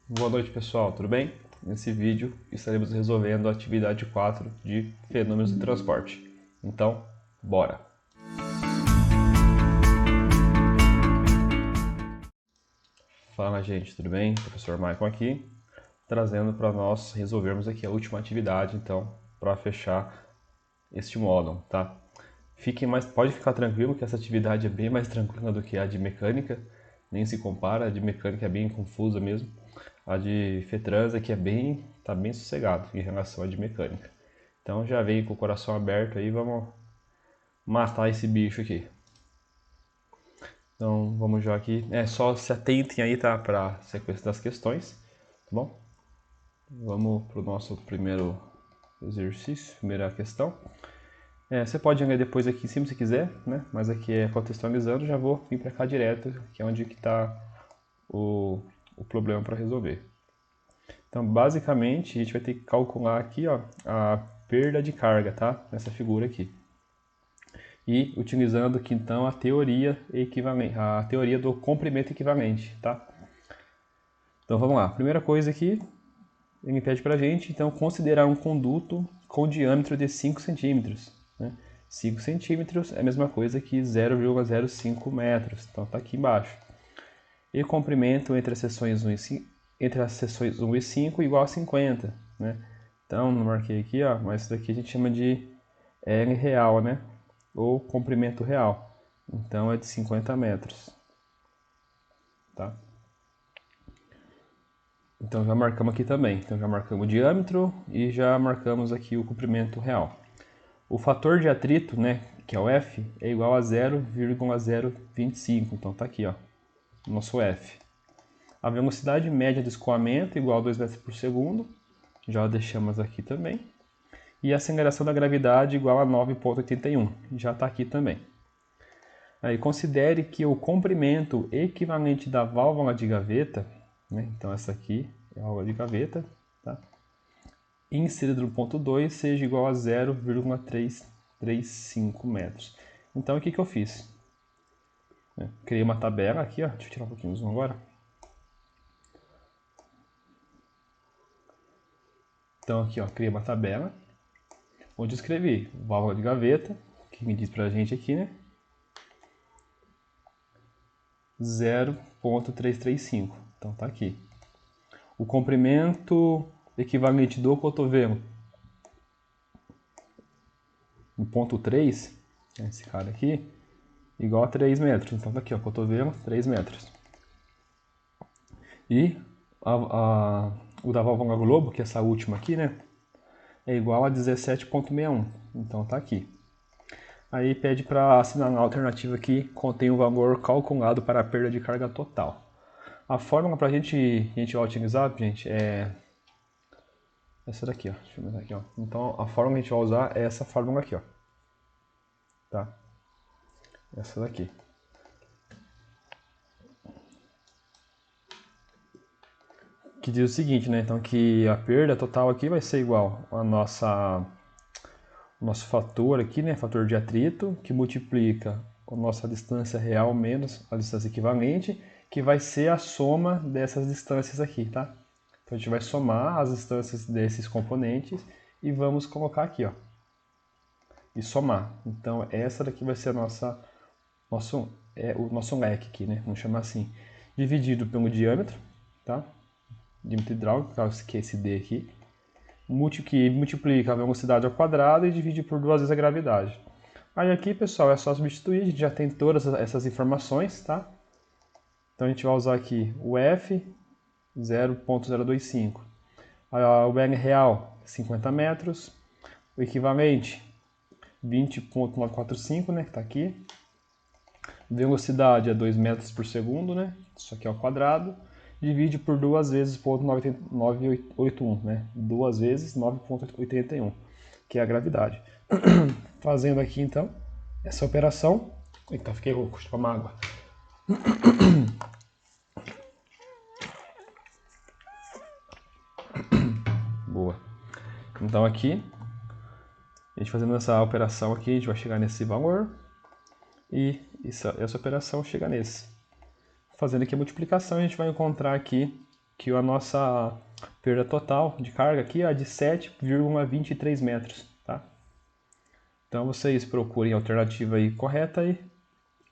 Boa noite, pessoal, tudo bem? Nesse vídeo estaremos resolvendo a atividade 4 de fenômenos de transporte. Então, bora! Fala, gente, tudo bem? Professor Maicon aqui, trazendo para nós resolvermos aqui a última atividade, então, para fechar este módulo, tá? Pode ficar tranquilo que essa atividade é bem mais tranquila do que a de mecânica, nem se compara, a de mecânica é bem confusa mesmo. A de FETRANS aqui tá bem sossegado em relação à de mecânica. Então já vem com o coração aberto aí, vamos matar esse bicho aqui. Então vamos já aqui, só se atentem aí, tá, para a sequência das questões, tá bom? Vamos para o nosso primeiro exercício, primeira questão. Você pode ler depois aqui em cima se quiser, né? Mas aqui é contextualizando, já vou vir para cá direto, que é onde está o problema para resolver. Então, basicamente, a gente vai ter que calcular aqui, ó, a perda de carga, tá? Nessa figura aqui. E utilizando aqui, então, a teoria equivalente, a teoria do comprimento equivalente, tá? Então, vamos lá. Primeira coisa aqui, ele pede pra gente, então, considerar um conduto com diâmetro de 5 centímetros, né? 5 centímetros é a mesma coisa que 0,05 metros, então tá aqui embaixo. E o comprimento entre as seções 1 e 5 igual a 50, né? Então, não marquei aqui, ó, mas isso daqui a gente chama de L real, né? Ou comprimento real. Então, é de 50 metros, tá? Então, já marcamos aqui também. Então, já marcamos o diâmetro e já marcamos aqui o comprimento real. O fator de atrito, né, que é o F, é igual a 0,025. Então, tá aqui, ó, o nosso F. A velocidade média de escoamento é igual a 2 metros por segundo. Já deixamos aqui também. E a aceleração da gravidade igual a 9,81. Já está aqui também. Aí, considere que o comprimento equivalente da válvula de gaveta, né? Então essa aqui é a válvula de gaveta, tá? Inserida no ponto 2 seja igual a 0,335 metros. Então o que eu fiz? Criei uma tabela aqui, ó. Deixa eu tirar um pouquinho o zoom agora. Então aqui, ó, criei uma tabela onde escrevi válvula de gaveta, que me diz pra gente aqui, né? 0,335. Então tá aqui. O comprimento equivalente do cotovelo, no ponto 3, esse cara aqui, igual a 3 metros. Então tá aqui, ó, cotovelo, 3 metros. E o da válvula globo, que é essa última aqui, né, é igual a 17,61. Então tá aqui. Aí pede para assinalar a alternativa que contém o valor calculado para a perda de carga total. A fórmula para a gente vai utilizar, gente, é essa daqui, ó. Deixa eu ver aqui, ó. Então a fórmula que a gente vai usar é essa fórmula aqui, ó. Tá? Essa daqui. Que diz o seguinte, né? Então que a perda total aqui vai ser igual a o nosso fator aqui, né? Fator de atrito, que multiplica a nossa distância real menos a distância equivalente, que vai ser a soma dessas distâncias aqui, tá? Então a gente vai somar as distâncias desses componentes e vamos colocar aqui, ó. E somar. Então essa daqui vai ser o nosso leque aqui, né? Vamos chamar assim. Dividido pelo diâmetro, tá? Diâmetro hidráulico, que é esse D aqui. Que multiplica a velocidade ao quadrado e divide por 2 vezes a gravidade. Aí aqui, pessoal, é só substituir, a gente já tem todas essas informações, tá? Então a gente vai usar aqui o F, 0,025. O L real, 50 metros. O equivalente, 20,945, né, que está aqui. Velocidade é 2 metros por segundo, né? Isso aqui é ao quadrado. Divide por 2 vezes 0,981, né? 2 vezes 9,81, que é a gravidade. Fazendo aqui, então, essa operação... Eita, fiquei louco, deixa eu tomar água. Boa. Então aqui, a gente fazendo essa operação aqui, a gente vai chegar nesse valor. E essa operação chega nesse. Fazendo aqui a multiplicação, a gente vai encontrar aqui que a nossa perda total de carga aqui é de 7,23 metros, tá? Então vocês procurem a alternativa aí correta e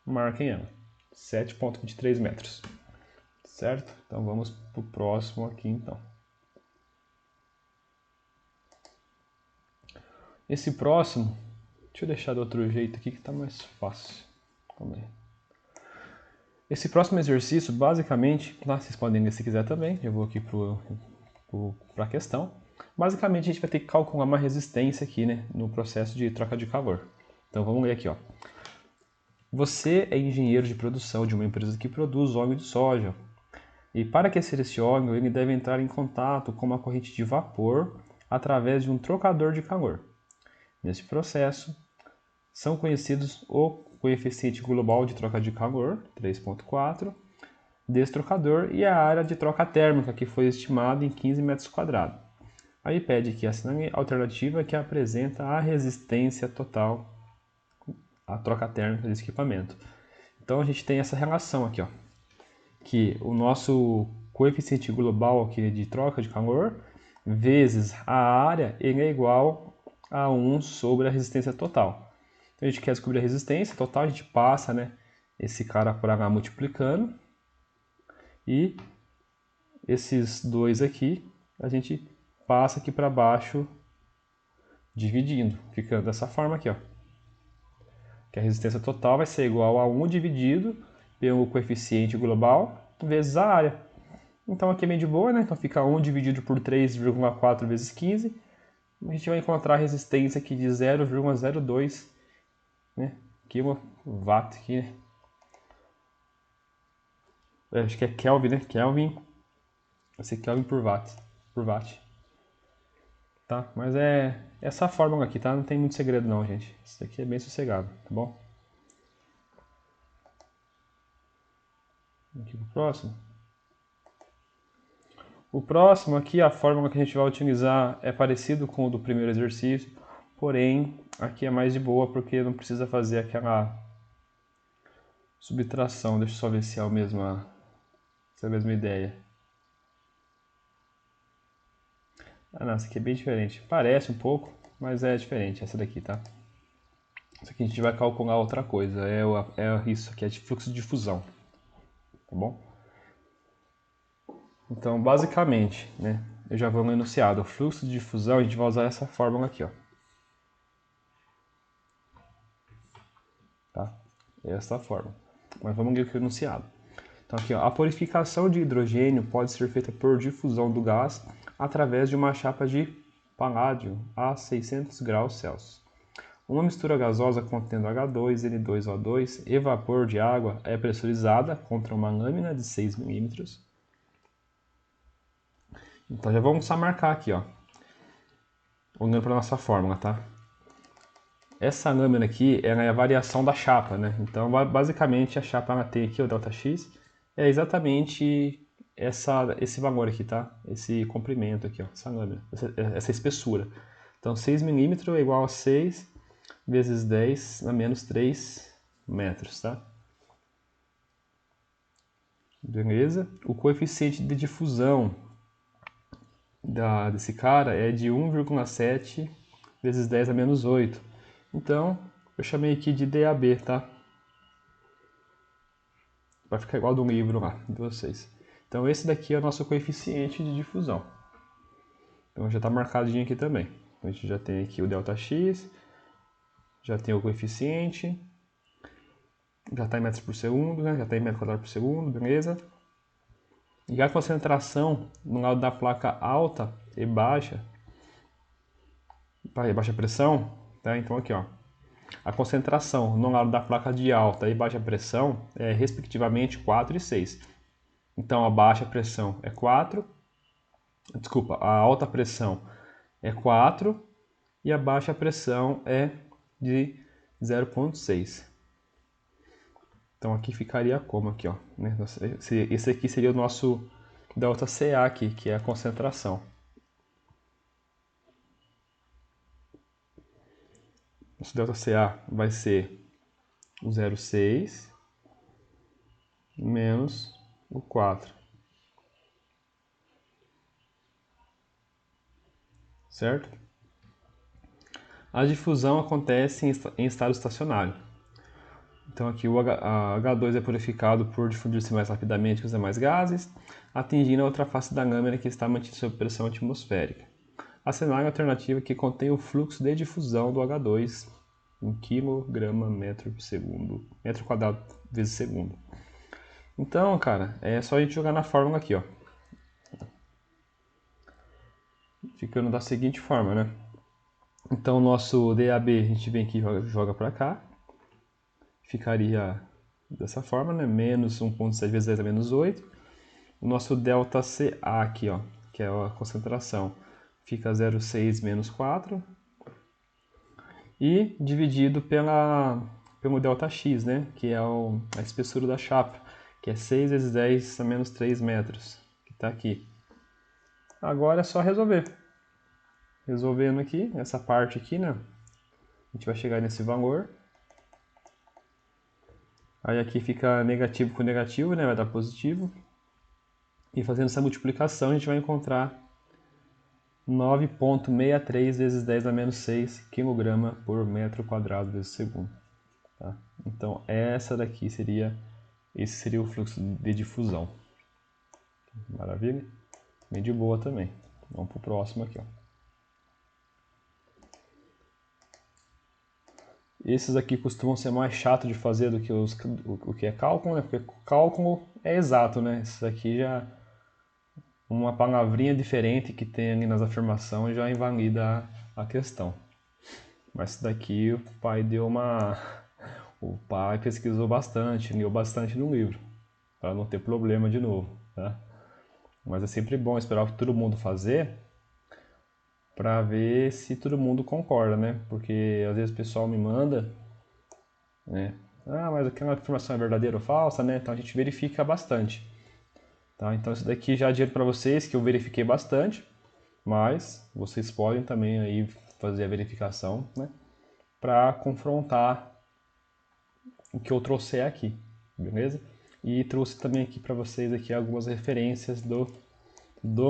marquem ela. 7,23 metros, certo? Então vamos para o próximo aqui então. Esse próximo, deixa eu deixar de outro jeito aqui que está mais fácil. Calma aí. Esse próximo exercício, basicamente, lá vocês podem ler se quiser também, eu vou aqui para a questão. Basicamente, a gente vai ter que calcular uma resistência aqui, né, no processo de troca de calor. Então, vamos ler aqui, ó. Você é engenheiro de produção de uma empresa que produz óleo de soja. E para aquecer esse óleo, ele deve entrar em contato com uma corrente de vapor através de um trocador de calor. Nesse processo, são conhecidos o coeficiente global de troca de calor, 3,4, desse trocador e a área de troca térmica, que foi estimada em 15 metros quadrados. Aí pede que assinale a alternativa que apresenta a resistência total à troca térmica desse equipamento. Então a gente tem essa relação aqui, ó, que o nosso coeficiente global aqui de troca de calor vezes a área ele é igual a 1 sobre a resistência total. Então a gente quer descobrir a resistência total, a gente passa, né, esse cara por H multiplicando e esses dois aqui a gente passa aqui para baixo dividindo, ficando dessa forma aqui, ó. Que a resistência total vai ser igual a 1 dividido pelo coeficiente global vezes a área. Então aqui é bem de boa, né? Então fica 1 dividido por 3,4 vezes 15. A gente vai encontrar a resistência aqui de 0,02, né, kW aqui, né? Acho que é Kelvin, né? Kelvin. Vai ser Kelvin por watt. Tá? Mas é essa fórmula aqui, tá? Não tem muito segredo não, gente. Isso aqui é bem sossegado, tá bom? Aqui pro próximo. O próximo aqui, a fórmula que a gente vai utilizar é parecido com o do primeiro exercício, porém aqui é mais de boa porque não precisa fazer aquela subtração. Deixa eu só ver se é a mesma ideia. Ah, não, essa aqui é bem diferente. Parece um pouco, mas é diferente essa daqui, tá? Isso aqui a gente vai calcular outra coisa, isso aqui é de fluxo de difusão, tá bom? Então, basicamente, né, eu já vou no enunciado. O fluxo de difusão, a gente vai usar essa fórmula aqui, ó. Tá? Essa fórmula. Mas vamos ler aqui o enunciado. Então, aqui, ó, a purificação de hidrogênio pode ser feita por difusão do gás através de uma chapa de paládio a 600 graus Celsius. Uma mistura gasosa contendo H2, N2O2 e vapor de água é pressurizada contra uma lâmina de 6 milímetros. Então já vamos só marcar aqui, ó, olhando para a nossa fórmula, tá? Essa lâmina aqui ela é a variação da chapa, né? Então basicamente a chapa ela tem aqui o ΔX é exatamente esse valor aqui, tá? Esse comprimento aqui, ó, essa lâmina, essa espessura. Então 6 milímetros é igual a 6 vezes 10 a menos 3 metros, tá? Beleza? O coeficiente de difusão desse cara é de 1,7 vezes 10 a menos 8. Então, eu chamei aqui de DAB, tá? Vai ficar igual do livro lá, de vocês. Então, esse daqui é o nosso coeficiente de difusão. Então, já está marcadinho aqui também. A gente já tem aqui o ΔX, já tem o coeficiente, já está em metros por segundo, né? Já está em metro quadrado por segundo, beleza? E a concentração no lado da placa alta e baixa pressão, tá? Então aqui, ó, a concentração no lado da placa de alta e baixa pressão é respectivamente 4 e 6. Então a baixa pressão é 4, desculpa, a alta pressão é 4 e a baixa pressão é de 0,6. Então aqui ficaria como aqui, ó, né? Esse aqui seria o nosso ΔCA aqui, que é a concentração. Nosso ΔCA vai ser o 0,6 menos o 4. certo? A difusão acontece em estado estacionário. Então aqui a H2 é purificado por difundir-se mais rapidamente que os demais gases, atingindo a outra face da lâmina que está mantida sob pressão atmosférica. A cenário alternativo que contém o fluxo de difusão do H2 em kg/metro quadrado vezes segundo. Então, cara, é só a gente jogar na fórmula aqui, ó. Ficando da seguinte forma, né? Então, o nosso DAB a gente vem aqui e joga para cá. Ficaria dessa forma, né? Menos 1,7 vezes 10 a menos 8. O nosso ΔCA aqui, ó, que é a concentração, fica 0,6 menos 4. E dividido pelo ΔX, né? Que é a espessura da chapa, que é 6 vezes 10 a menos 3 metros, que está aqui. Agora é só resolver. Resolvendo aqui, essa parte aqui, né? A gente vai chegar nesse valor. Aí aqui fica negativo com negativo, né? Vai dar positivo. E fazendo essa multiplicação, a gente vai encontrar 9,63 vezes 10 a menos 6 kg por metro quadrado vezes segundo. Tá? Então, esse seria o fluxo de difusão. Maravilha? Bem de boa também. Vamos para o próximo aqui, ó. Esses aqui costumam ser mais chato de fazer do que o que é cálculo, né? Porque cálculo é exato, né? Isso aqui já uma palavrinha diferente que tem ali nas afirmações já invalida a questão. Mas isso daqui o pai pesquisou bastante, leu bastante no livro, para não ter problema de novo, tá? Mas é sempre bom esperar todo mundo fazer para ver se todo mundo concorda, né? Porque às vezes o pessoal me manda, né? Ah, mas aquela informação é verdadeira ou falsa, né? Então a gente verifica bastante. Tá? Então isso daqui já adianto para vocês que eu verifiquei bastante, mas vocês podem também aí fazer a verificação, né? Para confrontar o que eu trouxe aqui, beleza? E trouxe também aqui para vocês aqui algumas referências do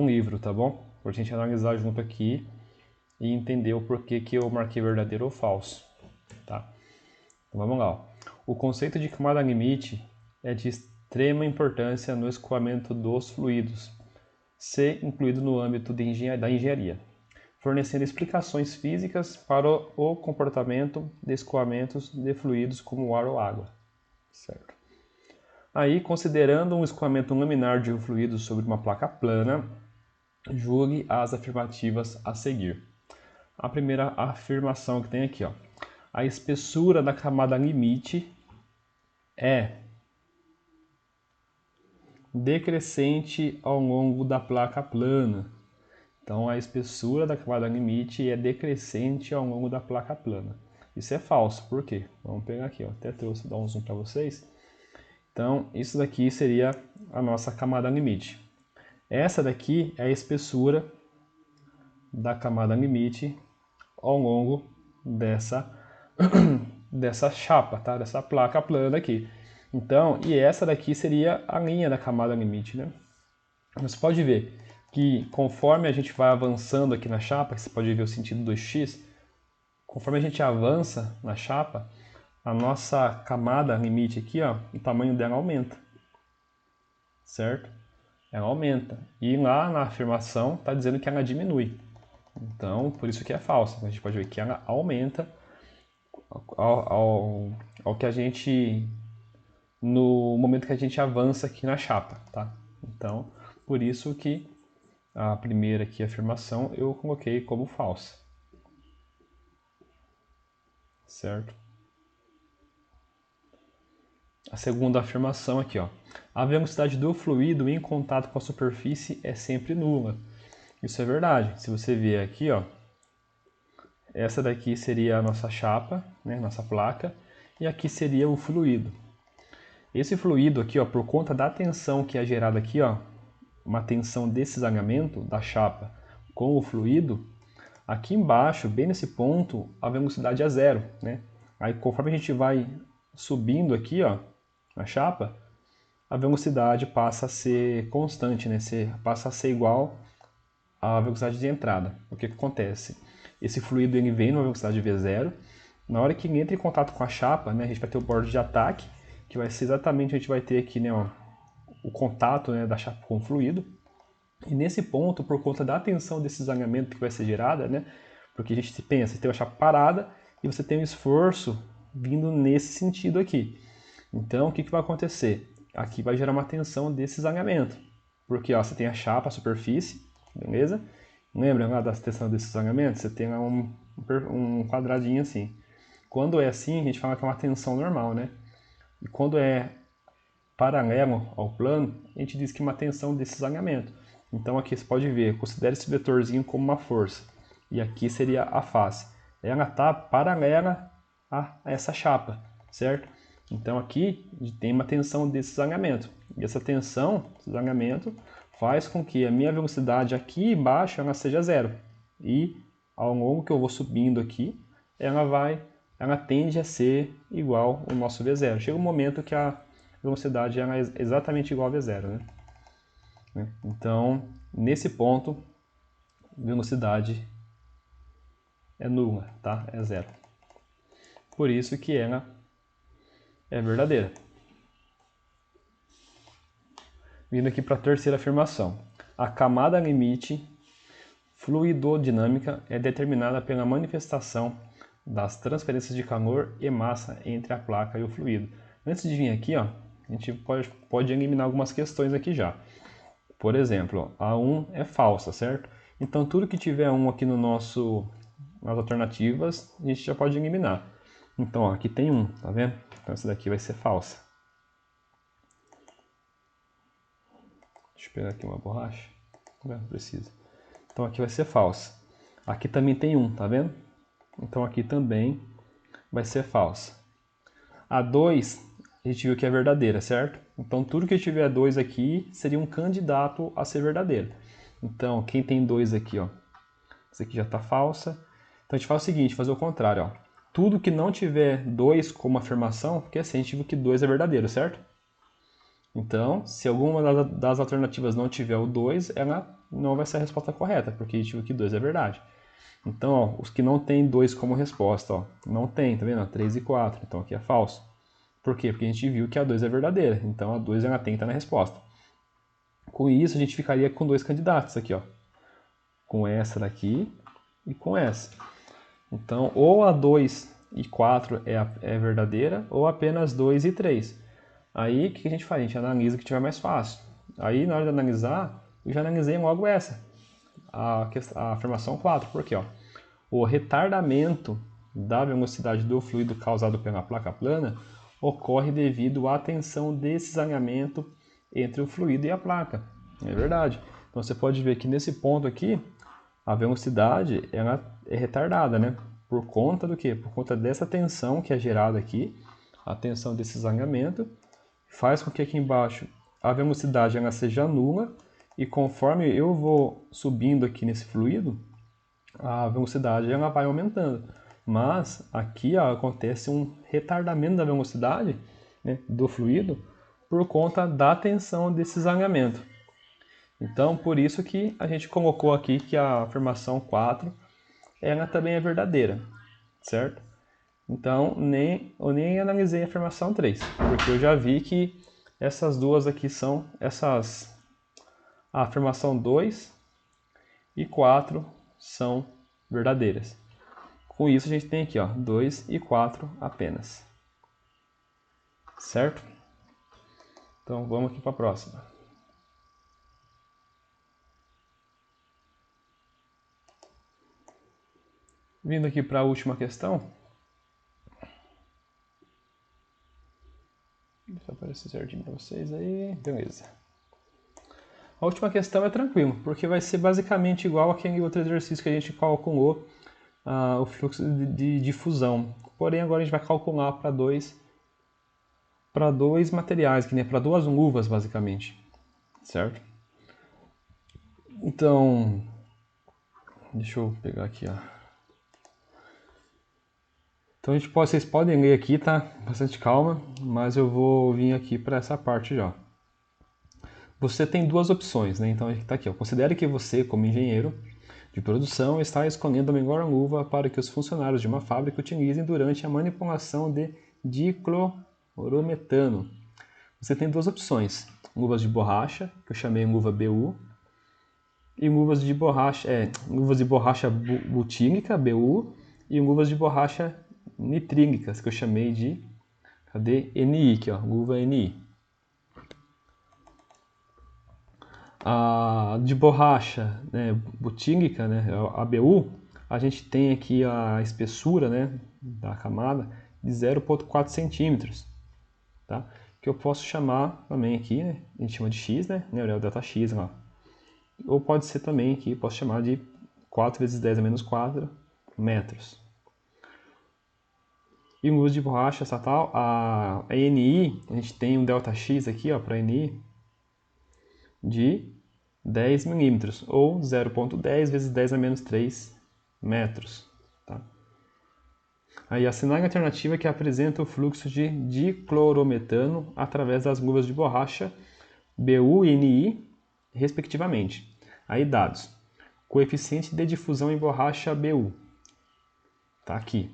livro, tá bom? Para a gente analisar junto aqui e entender o porquê que eu marquei verdadeiro ou falso, tá? Então, vamos lá. Ó. O conceito de camada limite é de extrema importância no escoamento dos fluidos, se incluído no âmbito da engenharia, fornecendo explicações físicas para o comportamento de escoamentos de fluidos como ar ou água. Certo. Aí, considerando um escoamento laminar de um fluido sobre uma placa plana, julgue as afirmativas a seguir. A primeira afirmação que tem aqui, ó. A espessura da camada limite é decrescente ao longo da placa plana. Então, a espessura da camada limite é decrescente ao longo da placa plana. Isso é falso, por quê? Vamos pegar aqui, ó. Até trouxe dar um zoom para vocês. Então, isso daqui seria a nossa camada limite. Essa daqui é a espessura da camada limite ao longo dessa chapa, tá? Dessa placa plana aqui. Então, e essa daqui seria a linha da camada limite, né? Você pode ver que conforme a gente vai avançando aqui na chapa, você pode ver o sentido 2x, conforme a gente avança na chapa, a nossa camada limite aqui, ó, o tamanho dela aumenta, certo? Ela aumenta. E lá na afirmação está dizendo que ela diminui. Então, por isso que é falso. A gente pode ver que ela aumenta ao que a gente... no momento que a gente avança aqui na chapa, tá? Então, por isso que a primeira aqui, afirmação, eu coloquei como falsa. Certo? A segunda afirmação aqui, ó. A velocidade do fluido em contato com a superfície é sempre nula. Isso é verdade. Se você ver aqui, ó, essa daqui seria a nossa chapa, né, nossa placa, e aqui seria o fluido. Esse fluido aqui, ó, por conta da tensão que é gerada aqui, ó, uma tensão de cisalhamento da chapa com o fluido, aqui embaixo, bem nesse ponto, a velocidade é zero, né? Aí conforme a gente vai subindo aqui, ó, na chapa, a velocidade passa a ser constante, né? Passa a ser igual a velocidade de entrada. O que acontece? Esse fluido ele vem numa velocidade V0. Na hora que ele entra em contato com a chapa, né, a gente vai ter o bordo de ataque, que vai ser exatamente, a gente vai ter aqui, né, ó, o contato, né, da chapa com o fluido. E nesse ponto, por conta da tensão desse desalinhamento que vai ser gerada, né, porque a gente pensa, você tem uma chapa parada e você tem um esforço vindo nesse sentido aqui. Então, o que vai acontecer? Aqui vai gerar uma tensão desse desalinhamento. Porque ó, você tem a chapa, a superfície, beleza? Lembra lá da tensão desse desalinhamento? Você tem lá um quadradinho assim. Quando é assim, a gente fala que é uma tensão normal, né? E quando é paralelo ao plano, a gente diz que é uma tensão desse desalinhamento. Então aqui você pode ver, considere esse vetorzinho como uma força. E aqui seria a face. Ela está paralela a essa chapa, certo? Então aqui tem uma tensão desse desalinhamento. E essa tensão, esse desalinhamento, faz com que a minha velocidade aqui embaixo ela seja zero. E ao longo que eu vou subindo aqui, ela tende a ser igual ao nosso V0. Chega um momento que a velocidade ela é exatamente igual a V0, né? Então, nesse ponto, velocidade é nula, tá? É zero. Por isso que ela é verdadeira. Vindo aqui para a terceira afirmação. A camada limite fluidodinâmica é determinada pela manifestação das transferências de calor e massa entre a placa e o fluido. Antes de vir aqui, ó, a gente pode eliminar algumas questões aqui já. Por exemplo, a 1 é falsa, certo? Então tudo que tiver 1 aqui nas alternativas, a gente já pode eliminar. Então ó, aqui tem 1, tá vendo? Então essa daqui vai ser falsa. Deixa eu pegar aqui uma borracha. Não precisa. Então aqui vai ser falsa. Aqui também tem 1, tá vendo? Então aqui também vai ser falsa. A 2, a gente viu que é verdadeira, certo? Então tudo que tiver 2 aqui seria um candidato a ser verdadeiro. Então quem tem 2 aqui, ó, essa aqui já está falsa. Então a gente faz o seguinte, fazer o contrário, ó. Tudo que não tiver 2 como afirmação, porque assim a gente viu que 2 é verdadeiro, certo? Então, se alguma das alternativas não tiver o 2, ela não vai ser a resposta correta, porque a gente viu que 2 é verdade. Então, ó, os que não tem 2 como resposta, ó, não tem, tá vendo? 3 e 4, então aqui é falso. Por quê? Porque a gente viu que a 2 é verdadeira, então a 2 ela tem que estar na resposta. Com isso, a gente ficaria com 2 candidatos aqui, ó. Com essa daqui e com essa. Então, ou a 2 e 4 é verdadeira, ou apenas 2 e 3. Aí, o que a gente faz? A gente analisa o que tiver mais fácil. Aí, na hora de analisar, eu já analisei logo essa, a afirmação 4. Por quê? Ó? O retardamento da velocidade do fluido causado pela placa plana ocorre devido à tensão desse alinhamento entre o fluido e a placa. É verdade. Então, você pode ver que nesse ponto aqui, a velocidade ela é retardada, né? Por conta do quê? Por conta dessa tensão que é gerada aqui, a tensão desse alinhamento, faz com que aqui embaixo a velocidade ela seja nula e conforme eu vou subindo aqui nesse fluido, a velocidade ela vai aumentando. Mas aqui ó, acontece um retardamento da velocidade, né, do fluido por conta da tensão desse alinhamento. Então, por isso que a gente colocou aqui que a afirmação 4 ela também é verdadeira, certo? Então, eu nem analisei a afirmação 3, porque eu já vi que essas duas aqui são a afirmação 2 e 4 são verdadeiras. Com isso, a gente tem aqui ó, 2 e 4 apenas. Certo? Então, vamos aqui para a próxima. Vindo aqui para a última questão. Deixa eu aparecer certinho para vocês aí. Beleza. A última questão é tranquilo, porque vai ser basicamente igual aquele outro exercício que a gente calculou o fluxo de difusão. Porém, agora a gente vai calcular para dois materiais, que nem para duas luvas, basicamente. Certo? Então, deixa eu pegar aqui, ó. Então vocês podem ler aqui, tá? Bastante calma, mas eu vou vir aqui para essa parte já. você tem duas opções, né? Então está aqui, ó. Considere que você, como engenheiro de produção, está escolhendo a melhor uva para que os funcionários de uma fábrica utilizem durante a manipulação de diclorometano. Você tem duas opções: uvas de borracha, que eu chamei uva BU, e uvas de borracha butílica, BU, e uvas de borracha nitrílicas, que eu chamei de, cadê? NI, aqui, ó, uva NI. A de borracha, né, butílica, né, a BU, a gente tem aqui a espessura, né, da camada de 0,4 centímetros, tá? Que eu posso chamar também aqui, né, a gente chama de X, né, o delta X lá. Ou pode ser também aqui, posso chamar de 4 vezes 10 a menos 4 metros. E o uso de borracha estatal, a NI, a gente tem um delta X aqui, ó, para NI, de 10 milímetros, ou 0,10 vezes 10 a menos 3 metros. Tá? Aí a sinagem alternativa que apresenta o fluxo de diclorometano através das luvas de borracha BU e NI, respectivamente. Aí dados. Coeficiente de difusão em borracha BU. Tá aqui.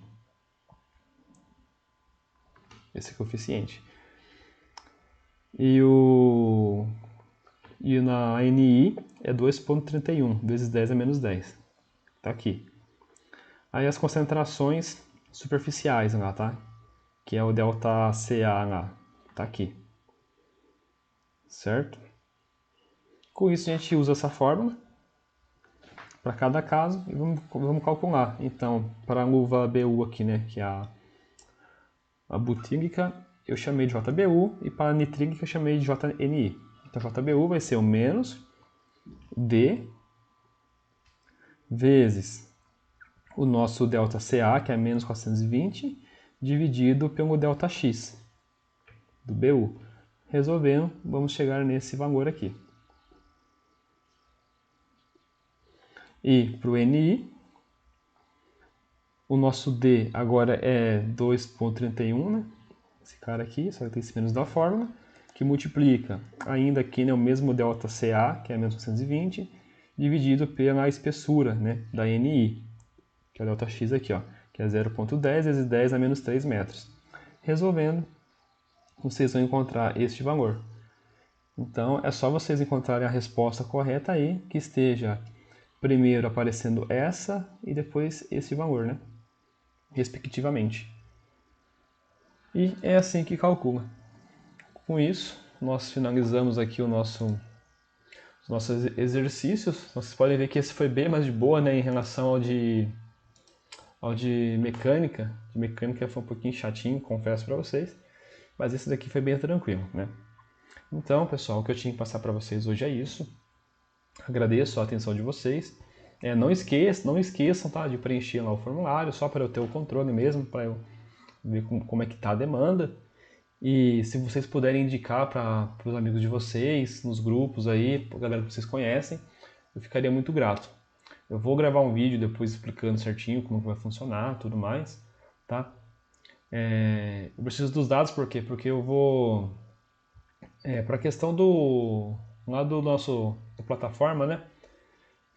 Esse coeficiente. E na NI é 2,31 vezes 10 a menos 10. Tá aqui. Aí as concentrações superficiais lá, tá? Que é o delta CA lá. Tá aqui. Certo? Com isso a gente usa essa fórmula para cada caso e vamos calcular. Então, para a uva BU aqui, né, que é a butílica, eu chamei de JBU, e para a nitrílica eu chamei de JNI. Então, JBU vai ser o menos D vezes o nosso delta CA, que é menos 420, dividido pelo delta X do BU. Resolvendo, vamos chegar nesse valor aqui. E para o NI, o nosso D agora é 2,31, né? Esse cara aqui, só que tem esse menos da fórmula, que multiplica ainda aqui, né, o mesmo delta CA, que é menos 420, dividido pela espessura, né, da NI, que é o delta X aqui, ó, que é 0,10 vezes 10 a menos 3 metros. Resolvendo, vocês vão encontrar este valor. Então, é só vocês encontrarem a resposta correta aí, que esteja primeiro aparecendo essa e depois esse valor, né? Respectivamente. E é assim que calcula. Com isso, nós finalizamos aqui os nossos exercícios. Vocês podem ver que esse foi bem mais de boa, né, em relação ao de mecânica. De mecânica foi um pouquinho chatinho, confesso para vocês. Mas esse daqui foi bem tranquilo, né? Então, pessoal, o que eu tinha que passar para vocês hoje é isso. Agradeço a atenção de vocês. Não esqueçam, tá, de preencher lá o formulário, só para eu ter o controle mesmo, para eu ver como é que está a demanda. E se vocês puderem indicar para os amigos de vocês, nos grupos aí, para a galera que vocês conhecem, eu ficaria muito grato. Eu vou gravar um vídeo depois explicando certinho como que vai funcionar, tudo mais, tá? Eu preciso dos dados, por quê? Porque eu vou... para a questão lá do nosso da plataforma, né?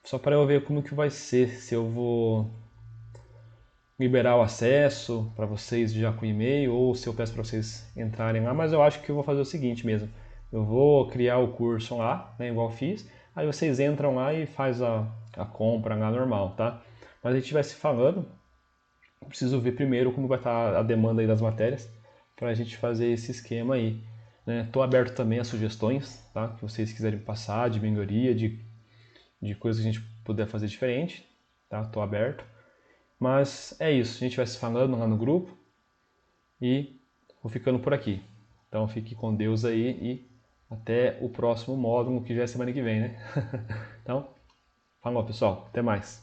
Só para eu ver como que vai ser, se eu vou liberar o acesso para vocês já com e-mail ou se eu peço para vocês entrarem lá, mas eu acho que eu vou fazer o seguinte mesmo. Eu vou criar o curso lá, né, igual fiz, aí vocês entram lá e faz a compra lá normal, tá? Mas a gente vai se falando, preciso ver primeiro como vai estar a demanda aí das matérias para a gente fazer esse esquema aí. Estou aberto também a sugestões, tá? Que vocês quiserem passar de melhoria, de coisas que a gente puder fazer diferente, tá? Estou aberto. Mas é isso, a gente vai se falando lá no grupo e vou ficando por aqui. Então fique com Deus aí e até o próximo módulo, que já é semana que vem, né? Então, falou pessoal, até mais.